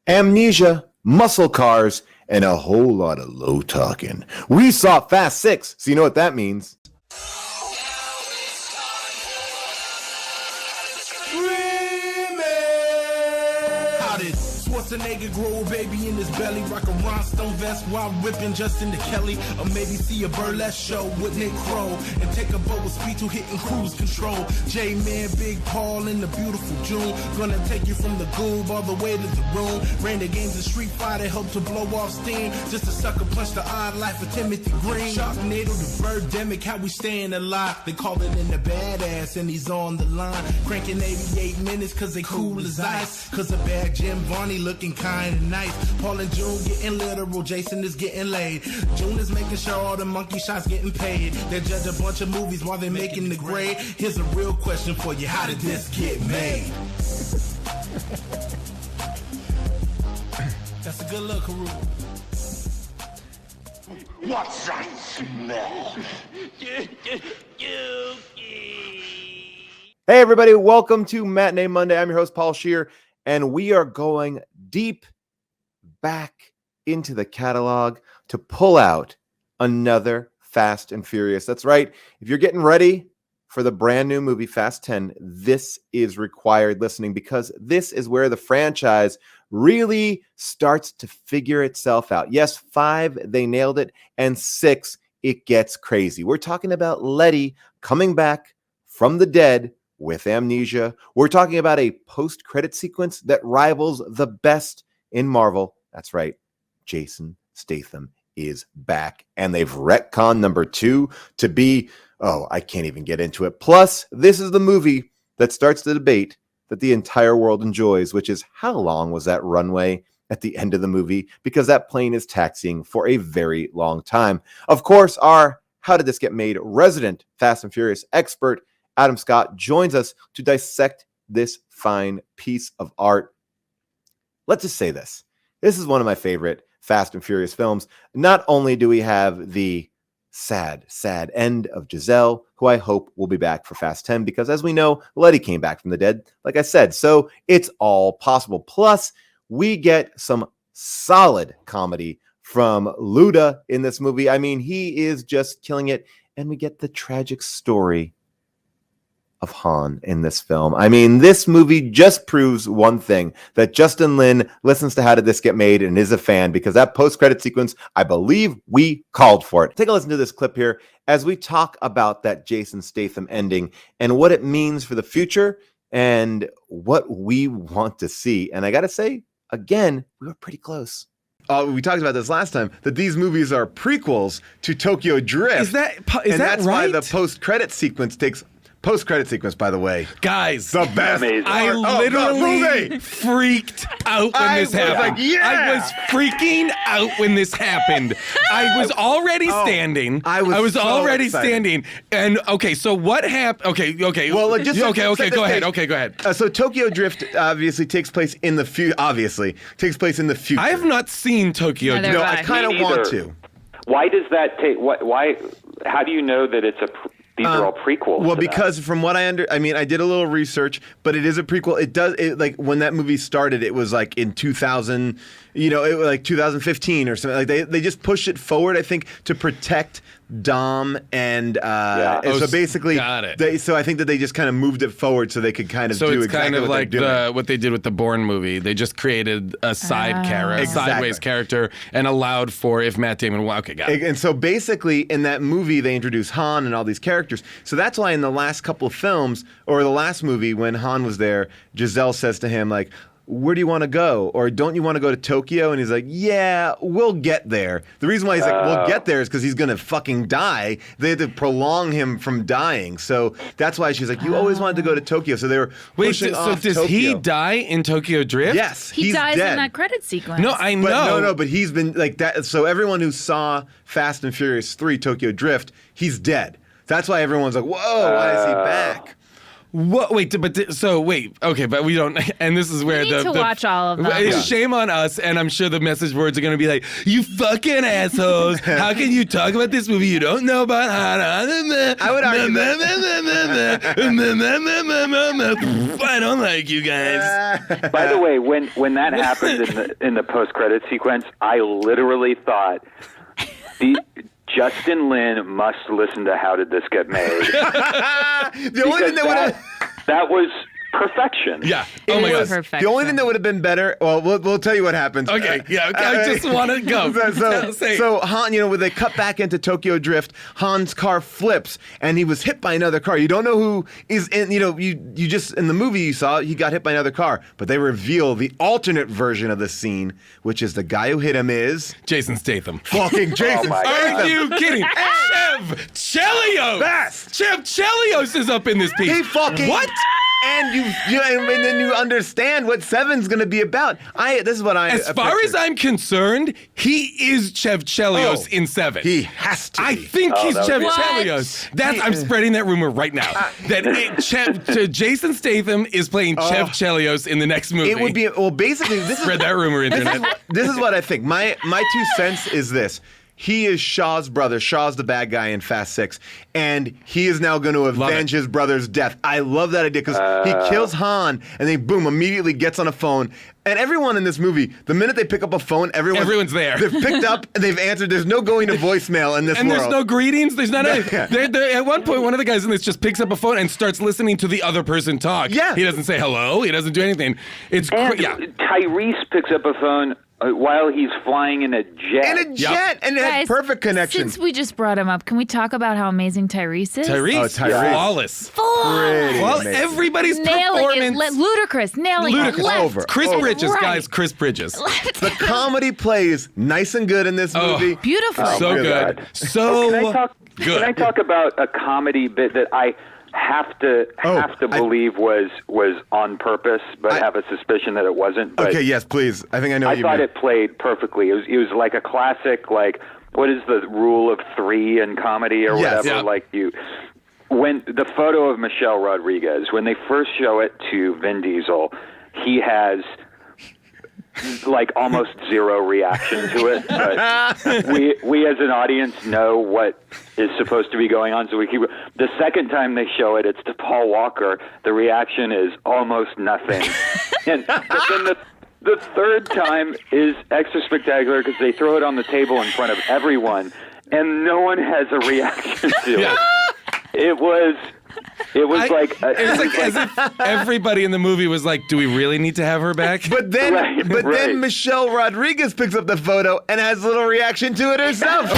amnesia, muscle cars, and a whole lot of low talking. We saw Fast 6, so you know what that means. Schwarzenegger grow a baby in his belly, rock a rhinestone vest while whipping Justin to Kelly, or maybe see a burlesque show with Nick Crow and take a boat with speed to hitting cruise control. J-Man, Big Paul in the beautiful June, gonna take you from the goob all the way to the room. Ran the games of Street Fighter, helped to blow off steam, just a sucker punch the odd life of Timothy Green. Sharknado, the birdemic, how we staying alive. They call it in the badass and he's on the line, cranking 88 minutes cause they cool as ice, cause a bad Jim Varney looking kinda nice. Paul and June getting literal, Jason is getting laid. June is making sure all the monkey shots getting paid. They judge a bunch of movies while they're making the grade. Here's a real question for you, how did this get made? That's a good look, Haru. What's that smell? Hey everybody, welcome to Matinee Monday. I'm your host, Paul Scheer, and we are going deep back into the catalog to pull out another Fast and Furious. That's right. If you're getting ready for the brand new movie Fast 10, this is required listening because this is where the franchise really starts to figure itself out. Yes, 5, they nailed it, and 6, it gets crazy. We're talking about Letty coming back from the dead with amnesia. We're talking about a post-credit sequence that rivals the best in Marvel. That's right. Jason Statham is back, and they've retconned number 2 to be, I can't even get into it. Plus, this is the movie that starts the debate that the entire world enjoys, which is how long was that runway at the end of the movie? Because that plane is taxiing for a very long time. Of course, our How Did This Get Made resident Fast and Furious expert, Adam Scott, joins us to dissect this fine piece of art. Let's just say this. This is one of my favorite Fast and Furious films. Not only do we have the sad end of Giselle, who I hope will be back for Fast 10, because as we know, Letty came back from the dead, like I said, so it's all possible. Plus, we get some solid comedy from Luda in this movie. I mean, he is just killing it, and we get the tragic story of Han in this film. I mean, this movie just proves one thing, that Justin Lin listens to How Did This Get Made and is a fan, because that post-credit sequence, I believe we called for it. Take a listen to this clip here as we talk about that Jason Statham ending and what it means for the future and what we want to see. And I gotta say, again, we were pretty close. We talked about this last time, that these movies are prequels to Tokyo Drift. Is that that's right? why the post-credit sequence takes... Post-credit sequence, by the way. Guys, the best. I literally freaked out when this happened. I was freaking out when this happened. I was already standing. I was already excited. standing. And okay, so what happened? Okay. Well, just okay. Go ahead. Okay, go ahead. So Tokyo Drift obviously takes place in the future. I have not seen Tokyo Drift. No, I kind of want to. Why does that take? Why? How do you know that it's a? These are all prequels. Well, because from what I I did a little research, but it is a prequel. Like when that movie started, it was like in 2000, it was like 2015 or something. Like they just pushed it forward, I think, to protect Dom and so basically, got it. So I think that they just kind of moved it forward so they could kind of do exactly what they're doing. So it's kind of like what they did with the Bourne movie. They just created a sideways character, and allowed for if Matt Damon. Okay, got it. And so basically, in that movie, they introduce Han and all these characters. So that's why in the last couple of films, or the last movie, when Han was there, Giselle says to him, like, where do you want to go? Or don't you want to go to Tokyo? And he's like, yeah, we'll get there. The reason why he's like, we'll get there is because he's going to fucking die. They had to prolong him from dying. So that's why she's like, you always wanted to go to Tokyo. So they were pushing off does Tokyo. He die in Tokyo Drift? Yes, he dies dead. in that credit sequence. No, I know. But he's been like that. So everyone who saw Fast and Furious 3 Tokyo Drift, he's dead. That's why everyone's like, whoa, why is he back? What? Wait, okay, but we don't. And this is where We need to watch all of them. It's shame on us, and I'm sure the message boards are going to be like, "You fucking assholes! How can you talk about this movie you don't know about?" I would argue I don't like you guys. By the way, when that happened in the post-credit sequence, I literally thought Justin Lin must listen to How Did This Get Made? The only thing that was perfection. Yeah. Oh my God. The only thing that would have been better. Well, we'll tell you what happens. Okay. Yeah. Okay. I just want to go. So Han, when they cut back into Tokyo Drift, Han's car flips and he was hit by another car. You don't know who is in. You just in the movie you saw he got hit by another car, but they reveal the alternate version of the scene, which is the guy who hit him is Jason Statham. fucking Jason. my God. Are you kidding? Chev Chelios. Best. Chev Chelios is up in this piece. He fucking what? And and then you understand what Seven's going to be about. This is what I. As far as I'm concerned, he is Chev Chelios in Seven. He has to. I think he's Chev What? Chelios. I'm spreading that rumor right now. Jason Statham is playing Chev Chelios in the next movie. It would be basically this is Spread that rumor, internet. this is what I think. My 2 cents is this. He is Shaw's brother. Shaw's the bad guy in Fast 6. And he is now going to avenge his brother's death. I love that idea because he kills Han and then boom, immediately gets on a phone. And everyone in this movie, the minute they pick up a phone, everyone's there. They've picked up and they've answered. There's no going to voicemail in this And world. there's no greetings. There's not at one point, one of the guys in this just picks up a phone and starts listening to the other person talk. Yeah. He doesn't say hello. He doesn't do anything. It's Tyrese picks up a phone while he's flying in a jet. In a jet. And it had Guys, perfect connection. Since we just brought him up, can we talk about how amazing Tyrese is? Tyrese. Tyrese. Flawless. Pretty amazing. Everybody's Nailing it. performance. Ludacris. Nailing it. Ludacris. Left. Over. Chris Over. Bridges, Right. guys. Chris Bridges. The comedy plays nice and good in this movie. Beautiful. So my good. God. So good. Can I talk about a comedy bit that I have to believe was on purpose, but have a suspicion that it wasn't? But Okay, yes, please. I think I know what I you thought mean. it played perfectly. It was like a classic, like, what is the rule of 3 in comedy or Yes. whatever? Yeah. Like when the photo of Michelle Rodriguez, when they first show it to Vin Diesel, he has like almost zero reaction to it. But we as an audience know what is supposed to be going on, so we keep. The second time they show it, it's to Paul Walker. The reaction is almost nothing, but then the third time is extra spectacular because they throw it on the table in front of everyone, and no one has a reaction to it. It was like as if everybody in the movie was like, "Do we really need to have her back?" But then, Right, then right. Michelle Rodriguez picks up the photo and has a little reaction to it herself.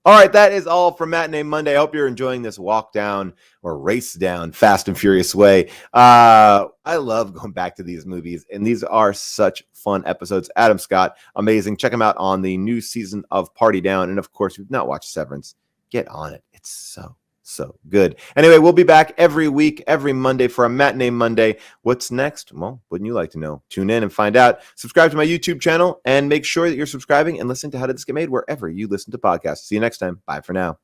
All right, that is all for Matinee Monday. I hope you're enjoying this walk down or race down Fast and Furious way. I love going back to these movies, and these are such fun episodes. Adam Scott, amazing. Check him out on the new season of Party Down. And of course, if you've not watched Severance, get on it. It's so good. Anyway, we'll be back every week, every Monday for a Matinee Monday. What's next? Well, wouldn't you like to know? Tune in and find out. Subscribe to my YouTube channel and make sure that you're subscribing and listening to How Did This Get Made wherever you listen to podcasts. See you next time. Bye for now.